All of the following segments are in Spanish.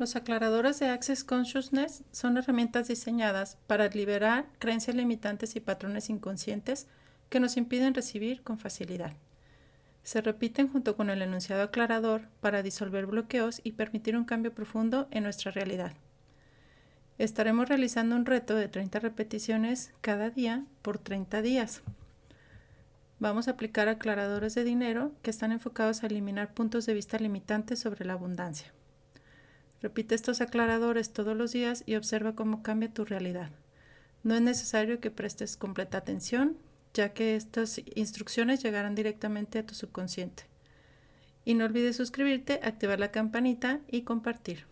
Los aclaradores de Access Consciousness son herramientas diseñadas para liberar creencias limitantes y patrones inconscientes que nos impiden recibir con facilidad. Se repiten junto con el enunciado aclarador para disolver bloqueos y permitir un cambio profundo en nuestra realidad. Estaremos realizando un reto de 30 repeticiones cada día por 30 días. Vamos a aplicar aclaradores de dinero que están enfocados a eliminar puntos de vista limitantes sobre la abundancia. Repite estos aclaradores todos los días y observa cómo cambia tu realidad. No es necesario que prestes completa atención, ya que estas instrucciones llegarán directamente a tu subconsciente. Y no olvides suscribirte, activar la campanita y compartir.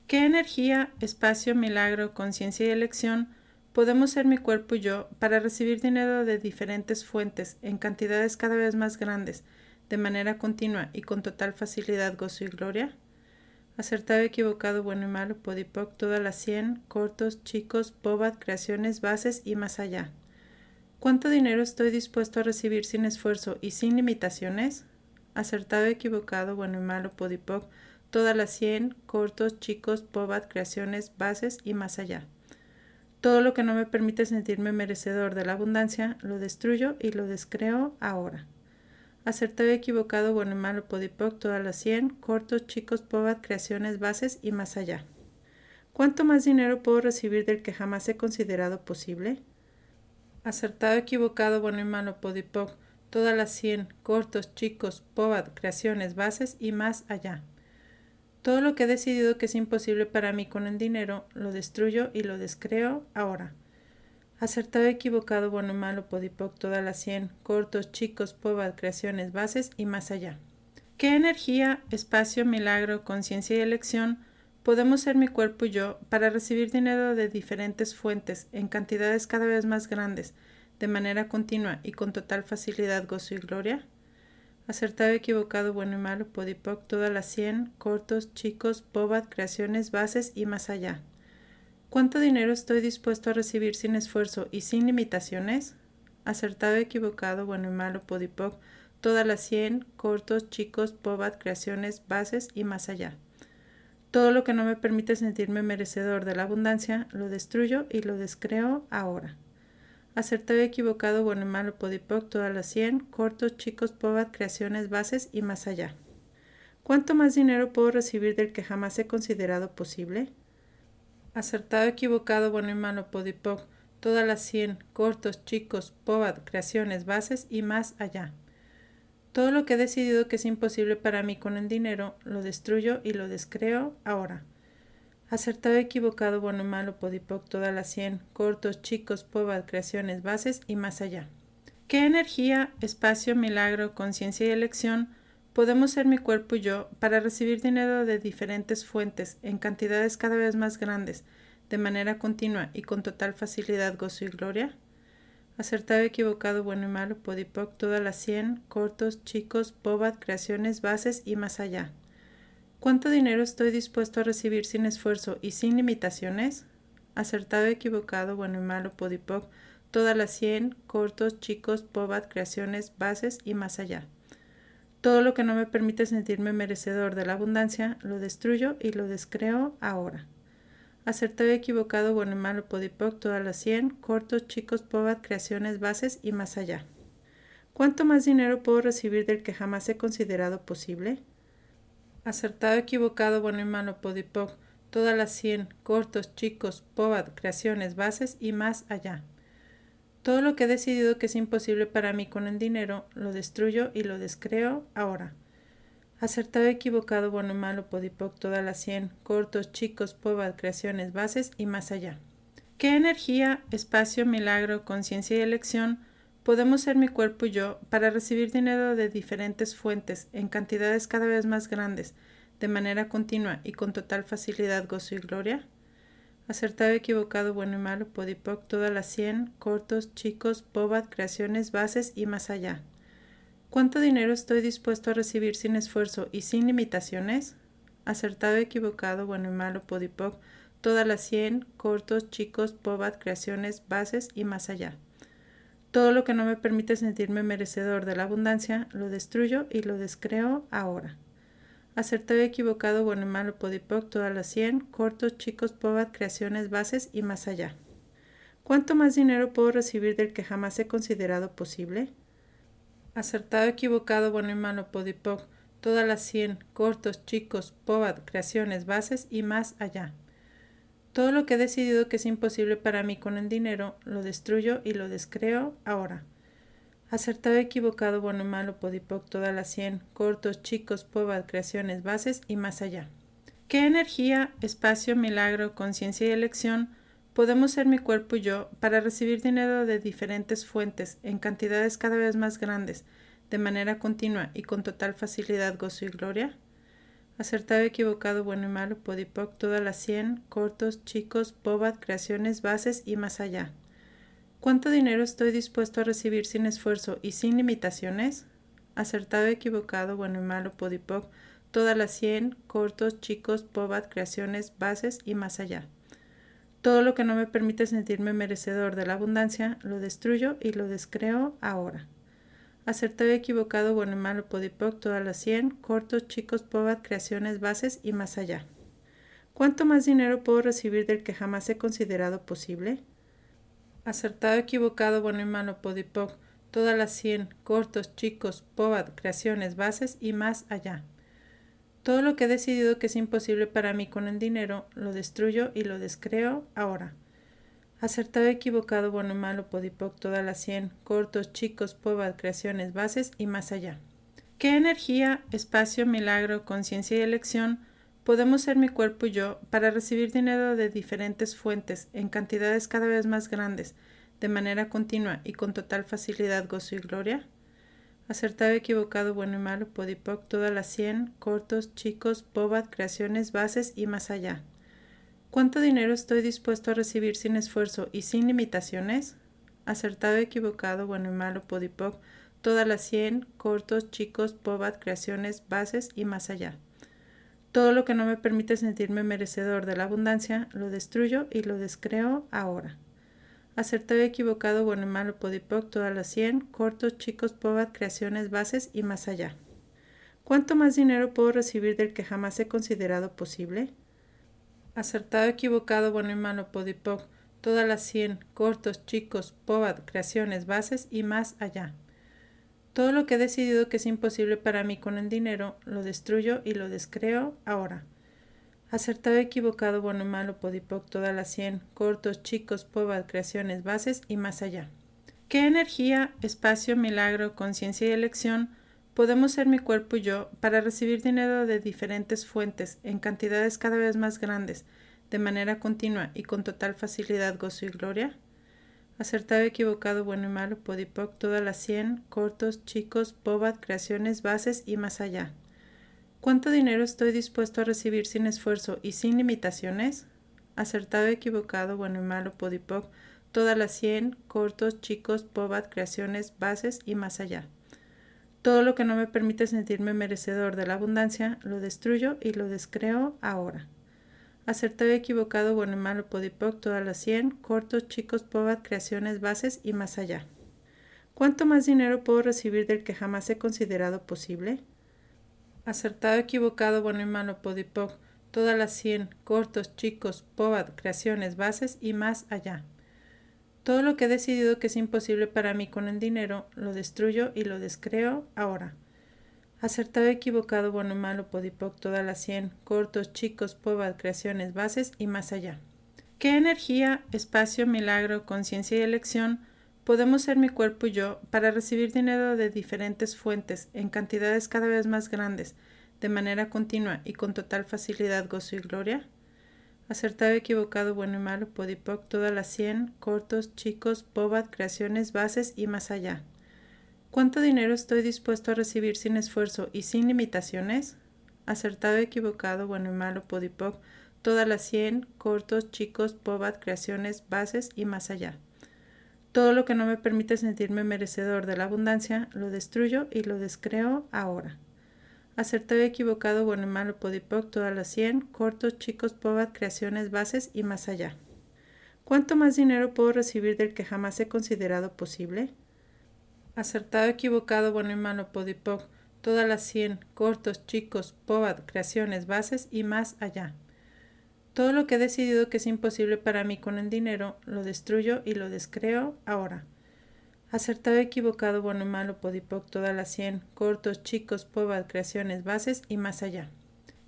¿Qué energía, espacio, milagro, conciencia y elección podemos ser mi cuerpo y yo para recibir dinero de diferentes fuentes en cantidades cada vez más grandes, de manera continua y con total facilidad, gozo y gloria? Acertado, equivocado, bueno y malo, podipoc, todas las 100, cortos, chicos, bobat, creaciones, bases y más allá. ¿Cuánto dinero estoy dispuesto a recibir sin esfuerzo y sin limitaciones? Acertado, equivocado, bueno y malo, podipoc, todas las 100, cortos, chicos, bobat, creaciones, bases y más allá. Todo lo que no me permite sentirme merecedor de la abundancia, lo destruyo y lo descreo ahora. Acertado, equivocado, bueno y malo, podipoc, todas las 100, cortos, chicos, bobat, creaciones, bases y más allá. ¿Cuánto más dinero puedo recibir del que jamás he considerado posible? Acertado, equivocado, bueno y malo, podipoc, todas las 100, cortos, chicos, bobat, creaciones, bases y más allá. Todo lo que he decidido que es imposible para mí con el dinero, lo destruyo y lo descreo ahora. Acertado, equivocado, bueno y malo, podipoc, todas las 100, cortos, chicos, bobat, creaciones, bases y más allá. ¿Qué energía, espacio, milagro, conciencia y elección podemos ser mi cuerpo y yo para recibir dinero de diferentes fuentes en cantidades cada vez más grandes, de manera continua y con total facilidad, gozo y gloria? Acertado, equivocado, bueno y malo, podipoc, todas las 100, cortos, chicos, bobat, creaciones, bases y más allá. ¿Cuánto dinero estoy dispuesto a recibir sin esfuerzo y sin limitaciones? Acertado, equivocado, bueno y malo, podipoc, todas las 100, cortos, chicos, bobat, creaciones, bases y más allá. Todo lo que no me permite sentirme merecedor de la abundancia, lo destruyo y lo descreo ahora. Acertado, equivocado, bueno y malo, podipoc, todas las 100, cortos, chicos, bobat, creaciones, bases y más allá. ¿Cuánto más dinero puedo recibir del que jamás he considerado posible? Acertado, equivocado, bueno y malo, podipoc, todas las 100, cortos, chicos, bobat, creaciones, bases y más allá. Todo lo que he decidido que es imposible para mí con el dinero, lo destruyo y lo descreo ahora. Acertado, equivocado, bueno y malo, podipoc, todas las 100, cortos, chicos, bobat, creaciones, bases y más allá. ¿Qué energía, espacio, milagro, conciencia y elección podemos ser mi cuerpo y yo para recibir dinero de diferentes fuentes en cantidades cada vez más grandes, de manera continua y con total facilidad, gozo y gloria? Acertado, equivocado, bueno y malo, podipoc, todas las 100, cortos, chicos, bobat, creaciones, bases y más allá. ¿Cuánto dinero estoy dispuesto a recibir sin esfuerzo y sin limitaciones? Acertado, equivocado, bueno y malo, podipoc, todas las 100, cortos, chicos, bobat, creaciones, bases y más allá. Todo lo que no me permite sentirme merecedor de la abundancia, lo destruyo y lo descreo ahora. Acertado, equivocado, bueno y malo, podipoc, todas las 100, cortos, chicos, bobat, creaciones, bases y más allá. ¿Cuánto más dinero puedo recibir del que jamás he considerado posible? Acertado, equivocado, bueno y malo, podipoc, todas las 100, cortos, chicos, bobat, creaciones, bases y más allá. Todo lo que he decidido que es imposible para mí con el dinero, lo destruyo y lo descreo ahora. Acertado, equivocado, bueno y malo, podipoc, todas las 100, cortos, chicos, bobat, creaciones, bases y más allá. ¿Qué energía, espacio, milagro, conciencia y elección podemos ser mi cuerpo y yo para recibir dinero de diferentes fuentes en cantidades cada vez más grandes, de manera continua y con total facilidad, gozo y gloria? Acertado, equivocado, bueno y malo, podipoc, todas las 100, cortos, chicos, bobat, creaciones, bases y más allá. ¿Cuánto dinero estoy dispuesto a recibir sin esfuerzo y sin limitaciones? Acertado, equivocado, bueno y malo, podipoc, todas las 100, cortos, chicos, bobat, creaciones, bases y más allá. Todo lo que no me permite sentirme merecedor de la abundancia, lo destruyo y lo descreo ahora. Acertado, equivocado, bueno y malo, podipoc, todas las 100, cortos, chicos, pobad, creaciones, bases y más allá. ¿Cuánto más dinero puedo recibir del que jamás he considerado posible? Acertado, equivocado, bueno y malo, podipoc, todas las 100, cortos, chicos, pobad, creaciones, bases y más allá. Todo lo que he decidido que es imposible para mí con el dinero, lo destruyo y lo descreo ahora. Acertado, equivocado, bueno y malo, podipoc, todas las 100, cortos, chicos, pobad, creaciones, bases y más allá. ¿Qué energía, espacio, milagro, conciencia y elección podemos ser mi cuerpo y yo para recibir dinero de diferentes fuentes en cantidades cada vez más grandes, de manera continua y con total facilidad, gozo y gloria? Acertado, equivocado, bueno y malo, podipoc, todas las 100, cortos, chicos, pobad, creaciones, bases y más allá. ¿Cuánto dinero estoy dispuesto a recibir sin esfuerzo y sin limitaciones? Acertado, equivocado, bueno y malo, podipoc, todas las 100, cortos, chicos, pobad, creaciones, bases y más allá. Todo lo que no me permite sentirme merecedor de la abundancia, lo destruyo y lo descreo ahora. Acertado, equivocado, bueno y malo, podipoc, todas las 100, cortos, chicos, pobad, creaciones, bases y más allá. ¿Cuánto más dinero puedo recibir del que jamás he considerado posible? Acertado, equivocado, bueno y malo, podipoc, todas las 100, cortos, chicos, pobad, creaciones, bases y más allá. Todo lo que he decidido que es imposible para mí con el dinero, lo destruyo y lo descreo ahora. Acertado, equivocado, bueno y malo, podipoc, todas las 100, cortos, chicos, pobad, creaciones, bases y más allá. ¿Qué energía, espacio, milagro, conciencia y elección podemos ser mi cuerpo y yo para recibir dinero de diferentes fuentes en cantidades cada vez más grandes, de manera continua y con total facilidad, gozo y gloria? Acertado, equivocado, bueno y malo, podipoc, todas las 100, cortos, chicos, pobad, creaciones, bases y más allá. ¿Cuánto dinero estoy dispuesto a recibir sin esfuerzo y sin limitaciones? Acertado, equivocado, bueno y malo, podipoc, todas las 100, cortos, chicos, pobad, creaciones, bases y más allá. Todo lo que no me permite sentirme merecedor de la abundancia, lo destruyo y lo descreo ahora. Acertado, equivocado, bueno y malo, podipoc, todas las 100, cortos, chicos, pobad, creaciones, bases y más allá. ¿Cuánto más dinero puedo recibir del que jamás he considerado posible? Acertado, equivocado, bueno y malo, podipoc, todas las 100, cortos, chicos, pobad, creaciones, bases y más allá. Todo lo que he decidido que es imposible para mí con el dinero, lo destruyo y lo descreo ahora. Acertado, equivocado, bueno y malo, podipoc, todas las 100, cortos, chicos, pobad, creaciones, bases y más allá. ¿Qué energía, espacio, milagro, conciencia y elección podemos ser mi cuerpo y yo para recibir dinero de diferentes fuentes en cantidades cada vez más grandes, de manera continua y con total facilidad, gozo y gloria? Acertado, equivocado, bueno y malo, podipoc, todas las 100, cortos, chicos, pobad, creaciones, bases y más allá. ¿Cuánto dinero estoy dispuesto a recibir sin esfuerzo y sin limitaciones? Acertado, equivocado, bueno y malo, podipoc, todas las 100, cortos, chicos, pobad, creaciones, bases y más allá. Todo lo que no me permite sentirme merecedor de la abundancia, lo destruyo y lo descreo ahora. Acertado, equivocado, bueno y malo, podipoc, todas las 100, cortos, chicos, pobad, creaciones, bases y más allá. ¿Cuánto más dinero puedo recibir del que jamás he considerado posible? Acertado, equivocado, bueno y malo, podipoc, todas las 100, cortos, chicos, pobad, creaciones, bases y más allá. Todo lo que he decidido que es imposible para mí con el dinero, lo destruyo y lo descreo ahora. Acertado, equivocado, bueno y malo, podipoc, todas las 100, cortos, chicos, pobad, creaciones, bases y más allá. ¿Qué energía, espacio, milagro, conciencia y elección podemos ser mi cuerpo y yo para recibir dinero de diferentes fuentes en cantidades cada vez más grandes, de manera continua y con total facilidad, gozo y gloria? Acertado, equivocado, bueno y malo, podipoc, todas las 100, cortos, chicos, pobad, creaciones, bases y más allá. ¿Cuánto dinero estoy dispuesto a recibir sin esfuerzo y sin limitaciones? Acertado, equivocado, bueno y malo, podipoc, todas las 100, cortos, chicos, pobad, creaciones, bases y más allá. Todo lo que no me permite sentirme merecedor de la abundancia, lo destruyo y lo descreo ahora. Acertado, equivocado, bueno y malo, podipoc, todas las 100, cortos, chicos, pobad, creaciones, bases y más allá. ¿Cuánto más dinero puedo recibir del que jamás he considerado posible? Acertado, equivocado, bueno y malo, podipoc, todas las 100, cortos, chicos, POBAD, creaciones, bases y más allá. Todo lo que he decidido que es imposible para mí con el dinero, lo destruyo y lo descreo ahora. Acertado, equivocado, bueno y malo, podipoc, todas las 100, cortos, chicos, POBAD, creaciones, bases y más allá.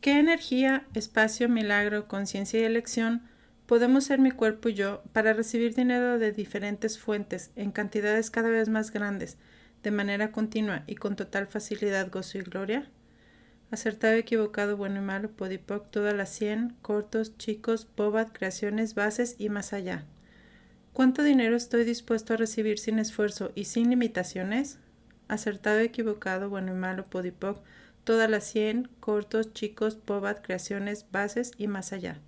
¿Qué energía, espacio, milagro, conciencia y elección podemos ser mi cuerpo y yo para recibir dinero de diferentes fuentes en cantidades cada vez más grandes, de manera continua y con total facilidad, gozo y gloria? Acertado, equivocado, bueno y malo, podipoc, todas las 100, cortos, chicos, POBAD, creaciones, bases y más allá. ¿Cuánto dinero estoy dispuesto a recibir sin esfuerzo y sin limitaciones? Acertado, equivocado, bueno y malo, podipoc, todas las 100, cortos, chicos, POBAD, creaciones, bases y más allá.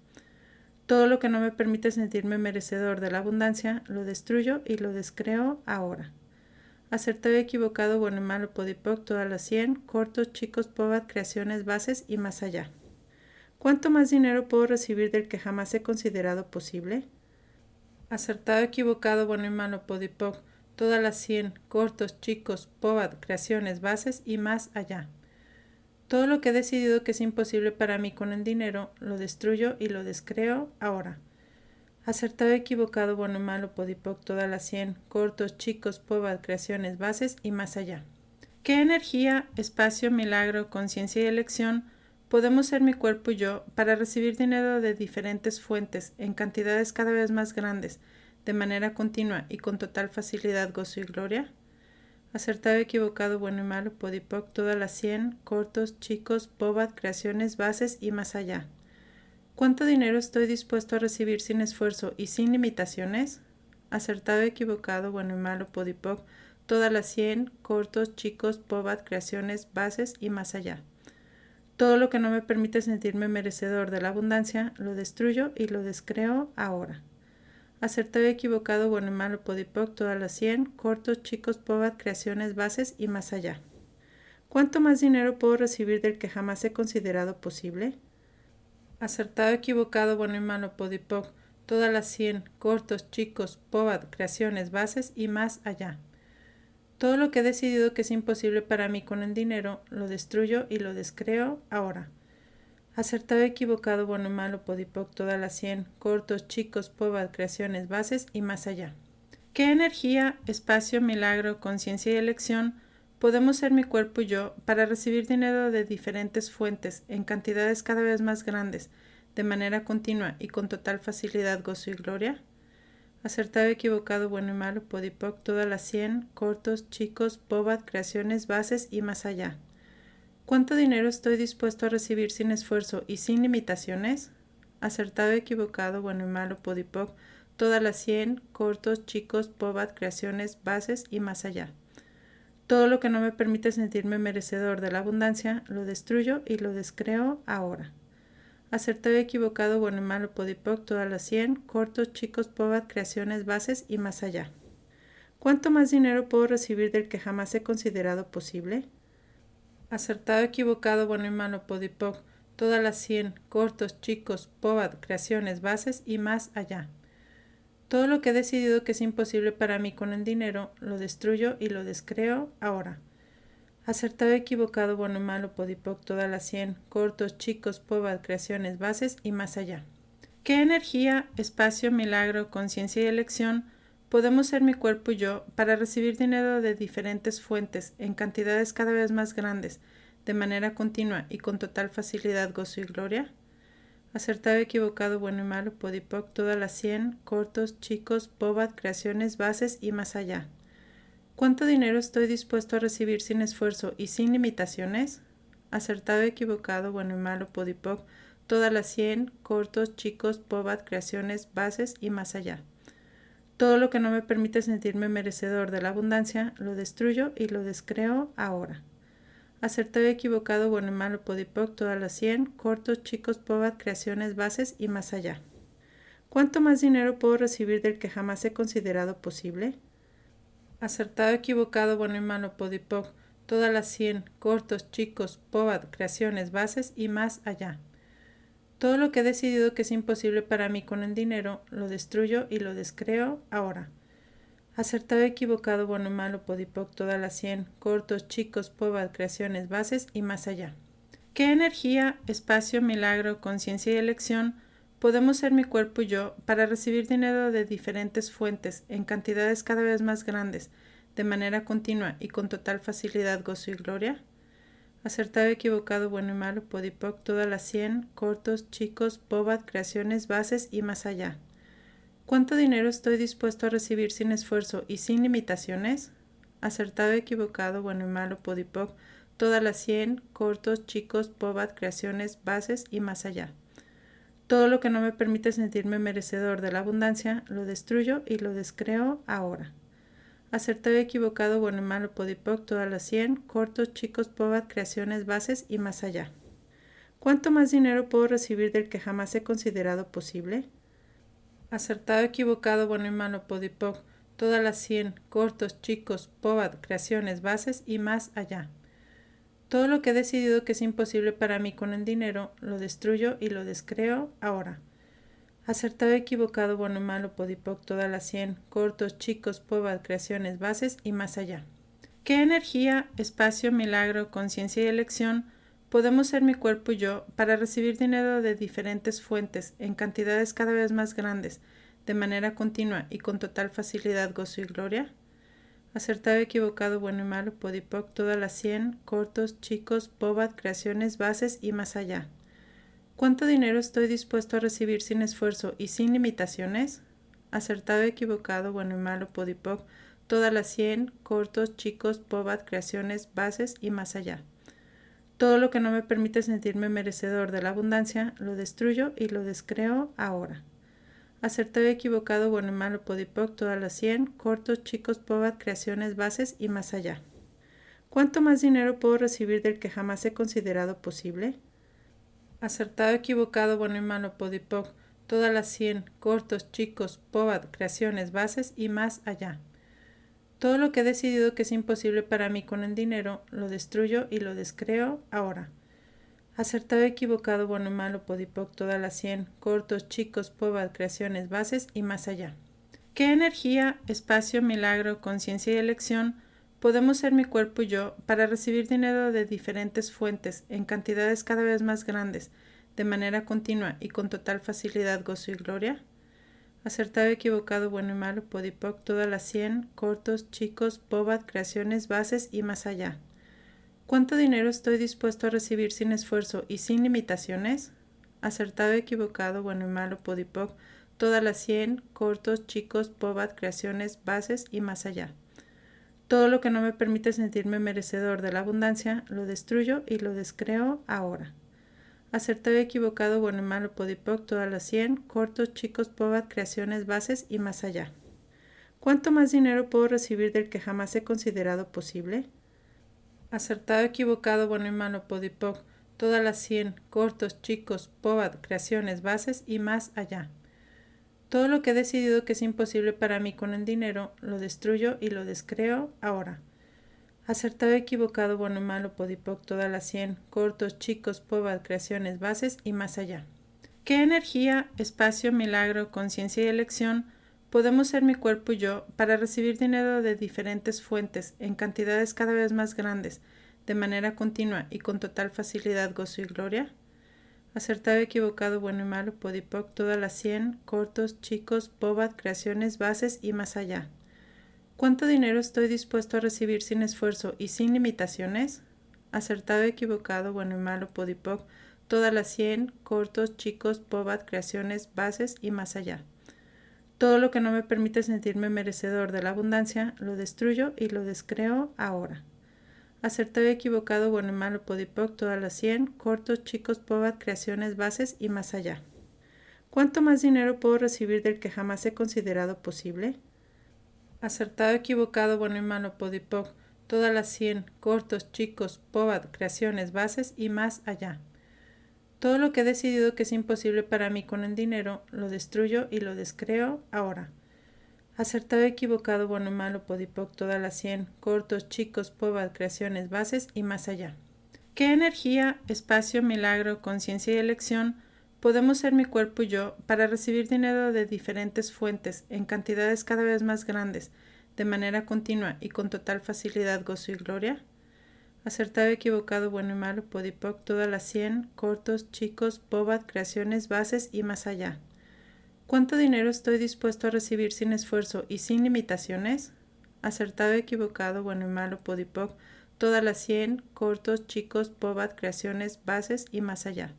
Todo lo que no me permite sentirme merecedor de la abundancia, lo destruyo y lo descreo ahora. Acertado, equivocado, bueno y malo, podipoc, todas las 100, cortos, chicos, POBAD, creaciones, bases y más allá. ¿Cuánto más dinero puedo recibir del que jamás he considerado posible? Acertado, equivocado, bueno y malo, podipoc, todas las 100, cortos, chicos, POBAD, creaciones, bases y más allá. Todo lo que he decidido que es imposible para mí con el dinero, lo destruyo y lo descreo ahora. Acertado, equivocado, bueno y malo, podipoc, todas las 100, cortos, chicos, POBAD, creaciones, bases y más allá. ¿Qué energía, espacio, milagro, conciencia y elección podemos ser mi cuerpo y yo para recibir dinero de diferentes fuentes en cantidades cada vez más grandes, de manera continua y con total facilidad, gozo y gloria? Acertado, equivocado, bueno y malo, podipoc, todas las 100, cortos, chicos, POBAD, creaciones, bases y más allá. ¿Cuánto dinero estoy dispuesto a recibir sin esfuerzo y sin limitaciones? Acertado, equivocado, bueno y malo, podipoc, todas las 100, cortos, chicos, POBAD, creaciones, bases y más allá. Todo lo que no me permite sentirme merecedor de la abundancia, lo destruyo y lo descreo ahora. Acertado, equivocado, bueno y malo, podipoc, todas las 100, cortos, chicos, POBAD, creaciones, bases y más allá. ¿Cuánto más dinero puedo recibir del que jamás he considerado posible? Acertado, equivocado, bueno y malo, podipoc, todas las 100, cortos, chicos, POBAD, creaciones, bases y más allá. Todo lo que he decidido que es imposible para mí con el dinero, lo destruyo y lo descreo ahora. Acertado, equivocado, bueno y malo, podipoc, todas las 100, cortos, chicos, POBAD, creaciones, bases y más allá. ¿Qué energía, espacio, milagro, conciencia y elección podemos ser mi cuerpo y yo para recibir dinero de diferentes fuentes en cantidades cada vez más grandes, de manera continua y con total facilidad, gozo y gloria? Acertado, equivocado, bueno y malo, podipoc, todas las 100, cortos, chicos, POBAD, creaciones, bases y más allá. ¿Cuánto dinero estoy dispuesto a recibir sin esfuerzo y sin limitaciones? Acertado, equivocado, bueno y malo, podipoc, todas las 100, cortos, chicos, POBAD, creaciones, bases y más allá. Todo lo que no me permite sentirme merecedor de la abundancia, lo destruyo y lo descreo ahora. Acertado, equivocado, bueno y malo, podipoc, todas las 100, cortos, chicos, POBAD, creaciones, bases y más allá. ¿Cuánto más dinero puedo recibir del que jamás he considerado posible? Acertado, equivocado, bueno y malo, podipoc, todas las 100, cortos, chicos, POBAD, creaciones, bases y más allá. Todo lo que he decidido que es imposible para mí con el dinero, lo destruyo y lo descreo ahora. Acertado, equivocado, bueno y malo, podipoc, todas las 100, cortos, chicos, POBAD, creaciones, bases y más allá. ¿Qué energía, espacio, milagro, conciencia y elección podemos ser mi cuerpo y yo para recibir dinero de diferentes fuentes en cantidades cada vez más grandes, de manera continua y con total facilidad, gozo y gloria? Acertado, equivocado, bueno y malo, podipoc, todas las 100, cortos, chicos, POBAD, creaciones, bases y más allá. ¿Cuánto dinero estoy dispuesto a recibir sin esfuerzo y sin limitaciones? Acertado, equivocado, bueno y malo, podipoc, todas las 100, cortos, chicos, POBAD, creaciones, bases y más allá. Todo lo que no me permite sentirme merecedor de la abundancia, lo destruyo y lo descreo ahora. Acertado, equivocado, bueno y malo, podipoc, todas las 100, cortos, chicos, POBAD, creaciones, bases y más allá. ¿Cuánto más dinero puedo recibir del que jamás he considerado posible? Acertado, equivocado, bueno y malo, podipoc, todas las 100, cortos, chicos, POBAD, creaciones, bases y más allá. Todo lo que he decidido que es imposible para mí con el dinero, lo destruyo y lo descreo ahora. Acertado, equivocado, bueno, malo, podipoc, todas las 100, cortos, chicos, pobad, creaciones, bases y más allá. ¿Qué energía, espacio, milagro, conciencia y elección podemos ser mi cuerpo y yo para recibir dinero de diferentes fuentes en cantidades cada vez más grandes, de manera continua y con total facilidad, gozo y gloria? Acertado, equivocado, bueno y malo, podipoc, todas las 100, cortos, chicos, pobad, creaciones, bases y más allá. ¿Cuánto dinero estoy dispuesto a recibir sin esfuerzo y sin limitaciones? Acertado, equivocado, bueno y malo, podipoc, todas las 100, cortos, chicos, pobad, creaciones, bases y más allá. Todo lo que no me permite sentirme merecedor de la abundancia, lo destruyo y lo descreo ahora. Acertado, equivocado, bueno y malo, podipoc, todas las 100, cortos, chicos, pobad, creaciones, bases y más allá. ¿Cuánto más dinero puedo recibir del que jamás he considerado posible? Acertado, equivocado, bueno y malo, podipoc, todas las 100, cortos, chicos, pobad, creaciones, bases y más allá. Todo lo que he decidido que es imposible para mí con el dinero, lo destruyo y lo descreo ahora. Acertado, equivocado, bueno y malo, podipoc, todas las 100, cortos, chicos, pobad, creaciones, bases y más allá. ¿Qué energía, espacio, milagro, conciencia y elección podemos ser mi cuerpo y yo para recibir dinero de diferentes fuentes en cantidades cada vez más grandes, de manera continua y con total facilidad, gozo y gloria? Acertado, equivocado, bueno y malo, podipoc, todas las 100, cortos, chicos, pobad, creaciones, bases y más allá. ¿Cuánto dinero estoy dispuesto a recibir sin esfuerzo y sin limitaciones? Acertado, equivocado, bueno y malo, podipoc, todas las 100, cortos, chicos, pobad, creaciones, bases y más allá. Todo lo que no me permite sentirme merecedor de la abundancia, lo destruyo y lo descreo ahora. Acertado, equivocado, bueno y malo, podipoc, todas las 100, cortos, chicos, pobad, creaciones, bases y más allá. ¿Cuánto más dinero puedo recibir del que jamás he considerado posible? Acertado, equivocado, bueno y malo, podipoc, todas las 100, cortos, chicos, pobad, creaciones, bases y más allá. Todo lo que he decidido que es imposible para mí con el dinero, lo destruyo y lo descreo ahora. Acertado, equivocado, bueno y malo, podipoc, todas las 100, cortos, chicos, pobad, creaciones, bases y más allá. ¿Qué energía, espacio, milagro, conciencia y elección podemos ser mi cuerpo y yo para recibir dinero de diferentes fuentes en cantidades cada vez más grandes, de manera continua y con total facilidad, gozo y gloria? Acertado, equivocado, bueno y malo, podipoc, todas las 100, cortos, chicos, pobad, creaciones, bases y más allá. ¿Cuánto dinero estoy dispuesto a recibir sin esfuerzo y sin limitaciones? Acertado, equivocado, bueno y malo, podipoc, todas las 100, cortos, chicos, pobad, creaciones, bases y más allá. Todo lo que no me permite sentirme merecedor de la abundancia, lo destruyo y lo descreo ahora. Acertado, equivocado, bueno y malo, podipoc, todas las 100, cortos, chicos, pobad, creaciones, bases y más allá. ¿Cuánto más dinero puedo recibir del que jamás he considerado posible? Acertado, equivocado, bueno y malo, podipoc, todas las 100, cortos, chicos, pobad, creaciones, bases y más allá. Todo lo que he decidido que es imposible para mí con el dinero, lo destruyo y lo descreo ahora. Acertado, equivocado, bueno y malo, podipoc, todas las 100, cortos, chicos, pobad, creaciones, bases y más allá. ¿Qué energía, espacio, milagro, conciencia y elección podemos ser mi cuerpo y yo para recibir dinero de diferentes fuentes en cantidades cada vez más grandes, de manera continua y con total facilidad, gozo y gloria? Acertado, equivocado, bueno y malo, podipoc, todas las 100, cortos, chicos, pobad, creaciones, bases y más allá. ¿Cuánto dinero estoy dispuesto a recibir sin esfuerzo y sin limitaciones? Acertado, equivocado, bueno y malo, podipoc, todas las 100, cortos, chicos, pobad, creaciones, bases y más allá. Todo lo que no me permite sentirme merecedor de la abundancia, lo destruyo y lo descreo ahora. Acertado, equivocado, bueno y malo, podipoc, todas las 100, cortos, chicos, pobad, creaciones, bases y más allá. ¿Cuánto más dinero puedo recibir del que jamás he considerado posible? Acertado, equivocado, bueno y malo, podipoc, todas las 100, cortos, chicos, pobad, creaciones, bases y más allá. Todo lo que he decidido que es imposible para mí con el dinero, lo destruyo y lo descreo ahora. Acertado, equivocado, bueno y malo, podipoc, todas las 100, cortos, chicos, pobad, creaciones, bases y más allá. ¿Qué energía, espacio, milagro, conciencia y elección podemos ser mi cuerpo y yo para recibir dinero de diferentes fuentes en cantidades cada vez más grandes, de manera continua y con total facilidad, gozo y gloria? Acertado, equivocado, bueno y malo, podipoc, todas las 100, cortos, chicos, bobat, creaciones, bases y más allá. ¿Cuánto dinero estoy dispuesto a recibir sin esfuerzo y sin limitaciones? Acertado, equivocado, bueno y malo, podipoc, todas las 100, cortos, chicos, bobat, creaciones, bases y más allá.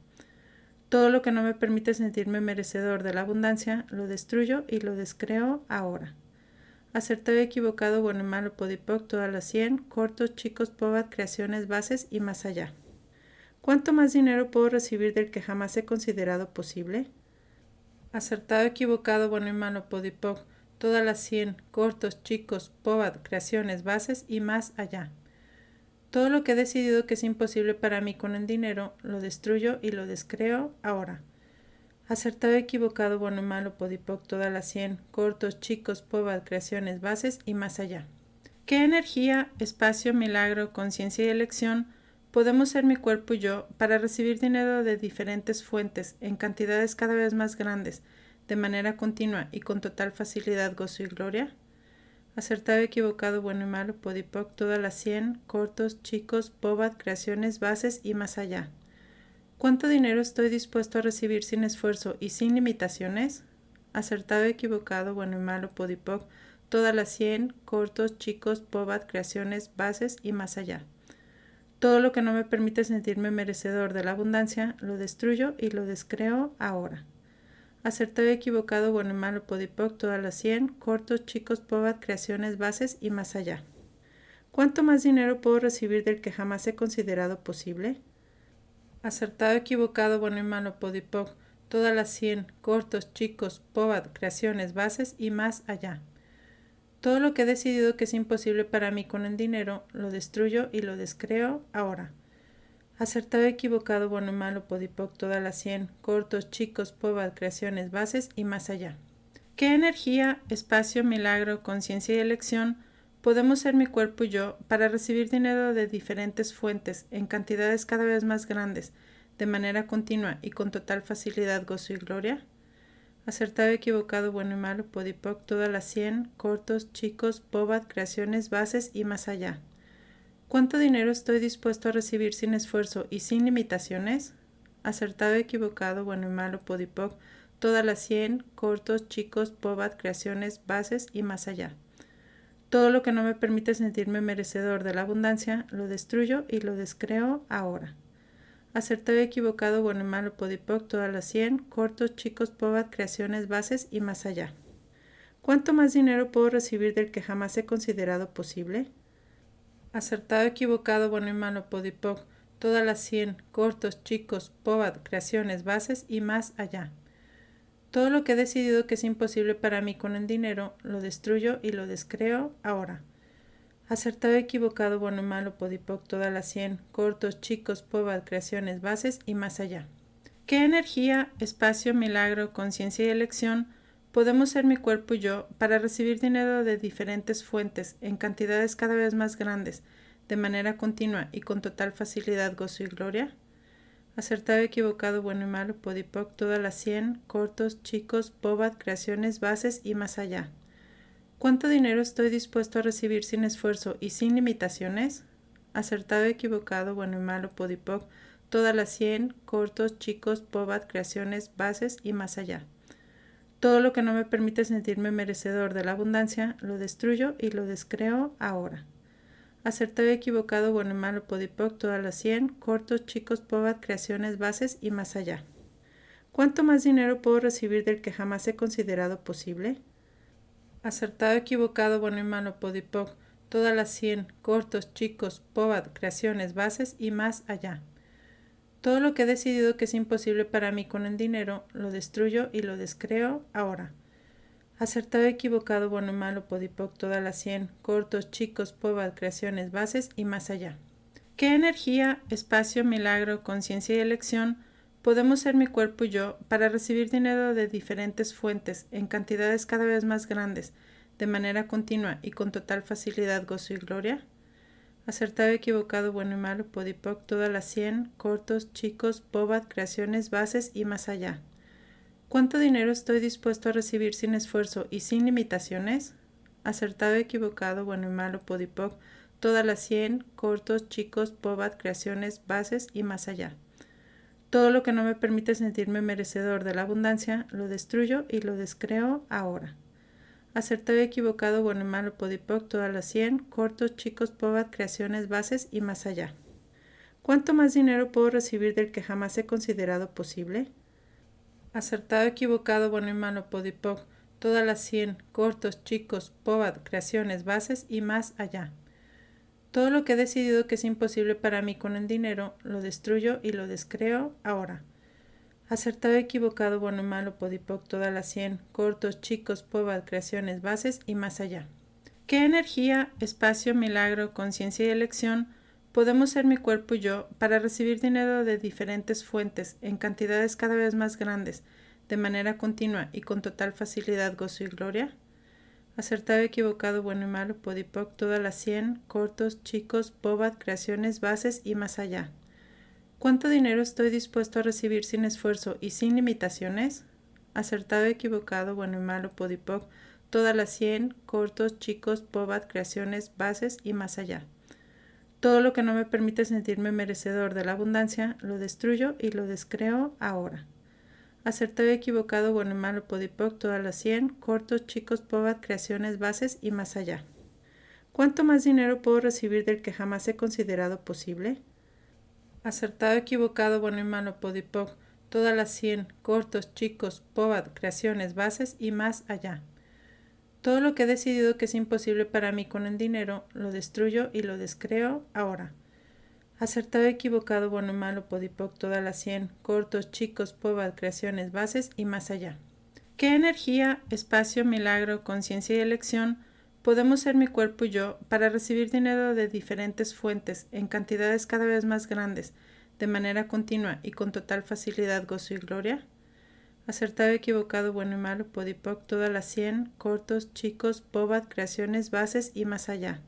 Todo lo que no me permite sentirme merecedor de la abundancia, lo destruyo y lo descreo ahora. Acertado, equivocado, bueno y malo, podipoc, todas las 100, cortos, chicos, bobat, creaciones, bases y más allá. ¿Cuánto más dinero puedo recibir del que jamás he considerado posible? Acertado, equivocado, bueno y malo, podipoc, todas las 100, cortos, chicos, bobat, creaciones, bases y más allá. Todo lo que he decidido que es imposible para mí con el dinero, lo destruyo y lo descreo ahora. Acertado, equivocado, bueno y malo, podipoc, todas las 100, cortos, chicos, bobat, creaciones, bases y más allá. ¿Qué energía, espacio, milagro, conciencia y elección podemos ser mi cuerpo y yo para recibir dinero de diferentes fuentes en cantidades cada vez más grandes, de manera continua y con total facilidad, gozo y gloria? Acertado, equivocado, bueno y malo, podipoc, todas las 100, cortos, chicos, bobat, creaciones, bases y más allá. ¿Cuánto dinero estoy dispuesto a recibir sin esfuerzo y sin limitaciones? Acertado, equivocado, bueno y malo, podipoc, todas las 100, cortos, chicos, bobat, creaciones, bases y más allá. Todo lo que no me permite sentirme merecedor de la abundancia, lo destruyo y lo descreo ahora. Acertado, equivocado, bueno y malo, podipoc, todas las 100, cortos, chicos, bobat, creaciones, bases y más allá. ¿Cuánto más dinero puedo recibir del que jamás he considerado posible? Acertado, equivocado, bueno y malo, podipoc, todas las 100, cortos, chicos, bobat, creaciones, bases y más allá. Todo lo que he decidido que es imposible para mí con el dinero, lo destruyo y lo descreo ahora. Acertado, equivocado, bueno y malo, podipoc, todas las 100, cortos, chicos, bobat, creaciones, bases y más allá. ¿Qué energía, espacio, milagro, conciencia y elección podemos ser mi cuerpo y yo para recibir dinero de diferentes fuentes en cantidades cada vez más grandes, de manera continua y con total facilidad, gozo y gloria? Acertado, equivocado, bueno y malo, podipoc, todas las 100, cortos, chicos, bobat, creaciones, bases y más allá. ¿Cuánto dinero estoy dispuesto a recibir sin esfuerzo y sin limitaciones? Acertado, equivocado, bueno y malo, podipoc, todas las 100, cortos, chicos, bobat, creaciones, bases y más allá. Todo lo que no me permite sentirme merecedor de la abundancia, lo destruyo y lo descreo ahora. Acertado, equivocado, bueno y malo, podipoc, todas las 100, cortos, chicos, bobat, creaciones, bases y más allá. ¿Cuánto más dinero puedo recibir del que jamás he considerado posible? Acertado, equivocado, bueno y malo, podipoc, todas las 100, cortos, chicos, bobat, creaciones, bases y más allá. Todo lo que he decidido que es imposible para mí con el dinero, lo destruyo y lo descreo ahora. Acertado, equivocado, bueno y malo, podipoc, todas las 100, cortos, chicos, bobat, creaciones, bases y más allá. ¿Qué energía, espacio, milagro, conciencia y elección podemos ser mi cuerpo y yo para recibir dinero de diferentes fuentes en cantidades cada vez más grandes, de manera continua y con total facilidad, gozo y gloria? Acertado, equivocado, bueno y malo, podipoc, todas las 100, cortos, chicos, bobat, creaciones, bases y más allá. ¿Cuánto dinero estoy dispuesto a recibir sin esfuerzo y sin limitaciones? Acertado, equivocado, bueno y malo, podipoc, todas las 100, cortos, chicos, bobat, creaciones, bases y más allá. Todo lo que he decidido que es imposible para mí con el dinero, lo destruyo y lo descreo ahora. Acertado, equivocado, bueno y malo, podipoc, todas las 100, cortos, chicos, bobat, creaciones, bases y más allá. Acertado, equivocado, bueno y malo, podipoc, todas las 100, cortos, chicos, bobat, creaciones, bases y más allá. Todo lo que no me permite sentirme merecedor de la abundancia, lo destruyo y lo descreo ahora. Acertado, equivocado, bueno y malo, podipoc, todas las 100, cortos, chicos, bobat, creaciones, bases y más allá. ¿Cuánto más dinero puedo recibir del que jamás he considerado posible? Acertado, equivocado, bueno y malo, podipoc, todas las 100, cortos, chicos, bobat, creaciones, bases y más allá. Todo lo que he decidido que es imposible para mí con el dinero, lo destruyo y lo descreo ahora. Acertado, equivocado, bueno y malo, podipoc, todas las 100, cortos, chicos, bobat, creaciones, bases y más allá. ¿Qué energía, espacio, milagro, conciencia y elección podemos ser mi cuerpo y yo para recibir dinero de diferentes fuentes en cantidades cada vez más grandes, de manera continua y con total facilidad, gozo y gloria? Acertado, equivocado, bueno y malo, podipoc, todas las 100, cortos, chicos, bobat, creaciones, bases y más allá. ¿Cuánto dinero estoy dispuesto a recibir sin esfuerzo y sin limitaciones? acertado, equivocado, bueno y malo, podipoc, todas las 100, cortos, chicos, pobat, creaciones, bases y más allá. Todo lo que no me permite sentirme merecedor de la abundancia, lo destruyo y lo descreo ahora. Acertado, equivocado, bueno y malo, podipoc, todas las 100, cortos, chicos, pobat, creaciones, bases y más allá. ¿Cuánto más dinero puedo recibir del que jamás he considerado posible? Acertado, equivocado, bueno y malo, podipoc, todas las 100, cortos, chicos, pobat, creaciones, bases y más allá. Todo lo que he decidido que es imposible para mí con el dinero, lo destruyo y lo descreo ahora. Acertado, equivocado, bueno y malo, podipoc, todas las 100, cortos, chicos, pobat, creaciones, bases y más allá. ¿Qué energía, espacio, milagro, conciencia y elección podemos ser mi cuerpo y yo para recibir dinero de diferentes fuentes en cantidades cada vez más grandes, de manera continua y con total facilidad, gozo y gloria? Acertado, equivocado, bueno y malo, podipoc, todas las 100, cortos, chicos, pobat, creaciones, bases y más allá. ¿Cuánto dinero estoy dispuesto a recibir sin esfuerzo y sin limitaciones? Acertado, equivocado, bueno y malo, podipoc, todas las 100, cortos, chicos, pobat, creaciones, bases y más allá. Todo lo que no me permite sentirme merecedor de la abundancia, lo destruyo y lo descreo ahora. Acertado, equivocado, bueno y malo, podipoc, todas las 100, cortos, chicos, pobat, creaciones, bases y más allá. ¿Cuánto más dinero puedo recibir del que jamás he considerado posible? Acertado, equivocado, bueno y malo, podipoc, todas las 100, cortos, chicos, pobat, creaciones, bases y más allá. Todo lo que he decidido que es imposible para mí con el dinero, lo destruyo y lo descreo ahora. Acertado, equivocado, bueno y malo, podipoc, todas las 100, cortos, chicos, pobat, creaciones, bases y más allá. ¿Qué energía, espacio, milagro, conciencia y elección podemos ser mi cuerpo y yo para recibir dinero de diferentes fuentes en cantidades cada vez más grandes, de manera continua y con total facilidad, gozo y gloria? Acertado, equivocado, bueno y malo, podipoc, todas las 100, cortos, chicos, pobat, creaciones, bases y más allá.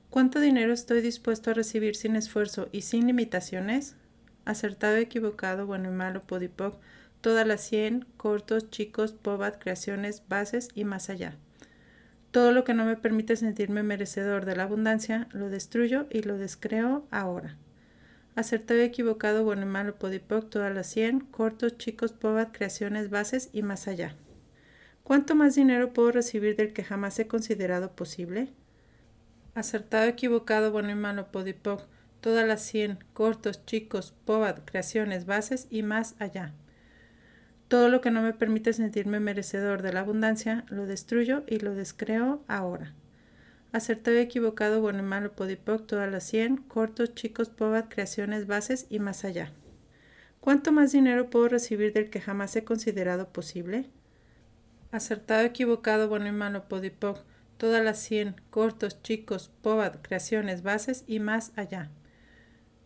¿Cuánto dinero estoy dispuesto a recibir sin esfuerzo y sin limitaciones? Acertado, equivocado, bueno y malo, podipoc, todas las 100, cortos, chicos, pobat, creaciones, bases y más allá. Todo lo que no me permite sentirme merecedor de la abundancia, lo destruyo y lo descreo ahora. Acertado, equivocado, bueno y malo, podipoc, todas las 100, cortos, chicos, pobat, creaciones, bases y más allá. ¿Cuánto más dinero puedo recibir del que jamás he considerado posible? Acertado, equivocado, bueno y malo, podipoc, todas las 100, cortos, chicos, pobat, creaciones, bases y más allá. Todo lo que no me permite sentirme merecedor de la abundancia, lo destruyo y lo descreo ahora. Acertado, equivocado, bueno y malo, podipoc, todas las 100, cortos, chicos, pobat, creaciones, bases y más allá. ¿Cuánto más dinero puedo recibir del que jamás he considerado posible? Acertado, equivocado, bueno y malo, podipoc, todas las 100, cortos, chicos, pobat, creaciones, bases y más allá.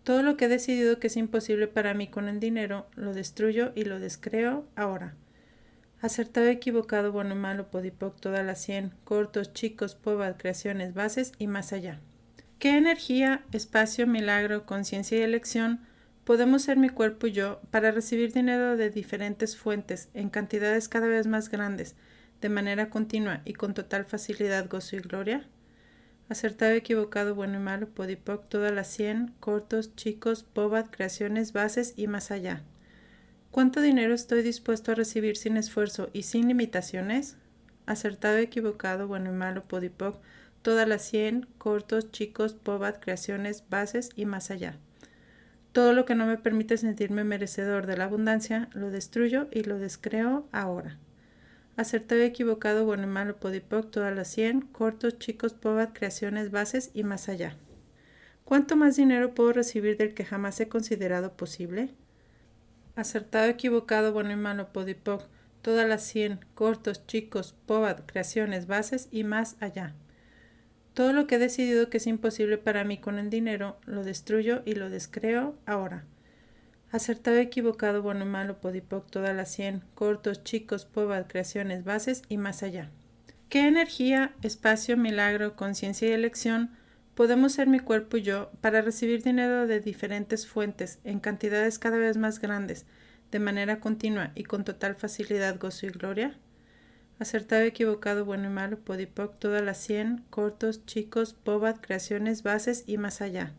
Todo lo que he decidido que es imposible para mí con el dinero, lo destruyo y lo descreo ahora. Acertado, equivocado, bueno y malo, podipoc, todas las 100, cortos, chicos, pobat, creaciones, bases y más allá. ¿Qué energía, espacio, milagro, conciencia y elección podemos ser mi cuerpo y yo para recibir dinero de diferentes fuentes en cantidades cada vez más grandes, de manera continua y con total facilidad, gozo y gloria? Acertado, equivocado, bueno y malo, podipoc, todas las 100, cortos, chicos, pobat, creaciones, bases y más allá. ¿Cuánto dinero estoy dispuesto a recibir sin esfuerzo y sin limitaciones? Acertado, equivocado, bueno y malo, podipoc, todas las 100, cortos, chicos, pobat, creaciones, bases y más allá. Todo lo que no me permite sentirme merecedor de la abundancia, lo destruyo y lo descreo ahora. Acertado, equivocado, bueno y malo, podipoc, todas las 100, cortos, chicos, pobat, creaciones, bases y más allá. ¿Cuánto más dinero puedo recibir del que jamás he considerado posible? Acertado, equivocado, bueno y malo, podipoc, todas las 100, cortos, chicos, pobat, creaciones, bases y más allá. Todo lo que he decidido que es imposible para mí con el dinero, lo destruyo y lo descreo ahora. Acertado, equivocado, bueno y malo, podipoc, todas las 100, cortos, chicos, pobat, creaciones, bases y más allá. ¿Qué energía, espacio, milagro, conciencia y elección podemos ser mi cuerpo y yo para recibir dinero de diferentes fuentes en cantidades cada vez más grandes, de manera continua y con total facilidad, gozo y gloria? Acertado, equivocado, bueno y malo, podipoc, todas las 100, cortos, chicos, pobad, creaciones, bases y más allá.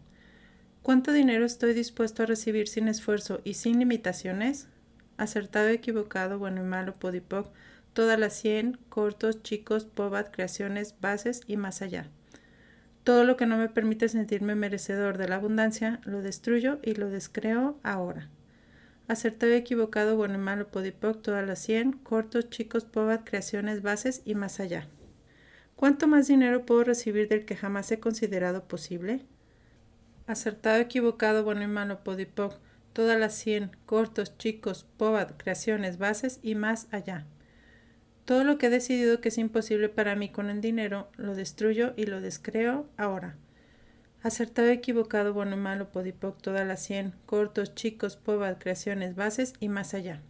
¿Cuánto dinero estoy dispuesto a recibir sin esfuerzo y sin limitaciones? Acertado, equivocado, bueno y malo, podipoc, todas las 100, cortos, chicos, pobad, creaciones, bases y más allá. Todo lo que no me permite sentirme merecedor de la abundancia, lo destruyo y lo descreo ahora. Acertado, equivocado, bueno y malo, podipoc, todas las 100, cortos, chicos, pobad, creaciones, bases y más allá. ¿Cuánto más dinero puedo recibir del que jamás he considerado posible? Acertado, equivocado, bueno y malo, podipoc, todas las 100, cortos, chicos, pobad, creaciones, bases y más allá. Todo lo que he decidido que es imposible para mí con el dinero, lo destruyo y lo descreo ahora. Acertado, equivocado, bueno y malo, podipoc, todas las 100, cortos, chicos, pobad, creaciones, bases y más allá.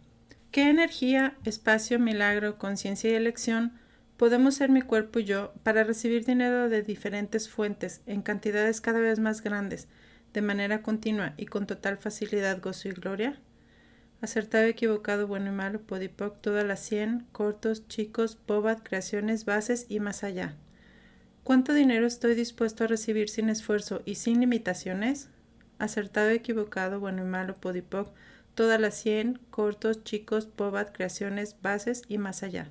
¿Qué energía, espacio, milagro, conciencia y elección podemos ser mi cuerpo y yo para recibir dinero de diferentes fuentes en cantidades cada vez más grandes, de manera continua y con total facilidad, gozo y gloria? Acertado, equivocado, bueno y malo, podipoc, todas las 100, cortos, chicos, pobad, creaciones, bases y más allá. ¿Cuánto dinero estoy dispuesto a recibir sin esfuerzo y sin limitaciones? Acertado, equivocado, bueno y malo, podipoc, todas las 100, cortos, chicos, pobad, creaciones, bases y más allá.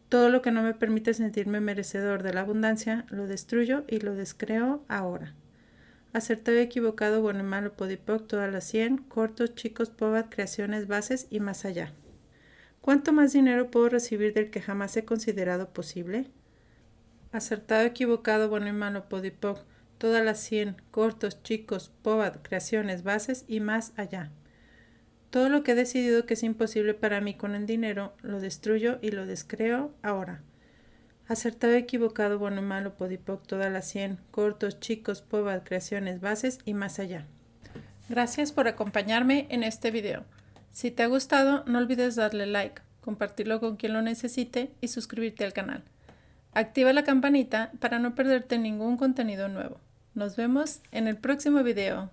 Todo lo que no me permite sentirme merecedor de la abundancia, lo destruyo y lo descreo ahora. Acertado, equivocado, bueno y malo, podipoc, todas las 100, cortos, chicos, pobad, creaciones, bases y más allá. ¿Cuánto más dinero puedo recibir del que jamás he considerado posible? Acertado, equivocado, bueno y malo, podipoc, todas las 100, cortos, chicos, pobad, creaciones, bases y más allá. Todo lo que he decidido que es imposible para mí con el dinero, lo destruyo y lo descreo ahora. Acertado, equivocado, bueno y malo, podipoc, todas las 100, cortos, chicos, pobad, creaciones, bases y más allá. Gracias por acompañarme en este video. Si te ha gustado, no olvides darle like, compartirlo con quien lo necesite y suscribirte al canal. Activa la campanita para no perderte ningún contenido nuevo. Nos vemos en el próximo video.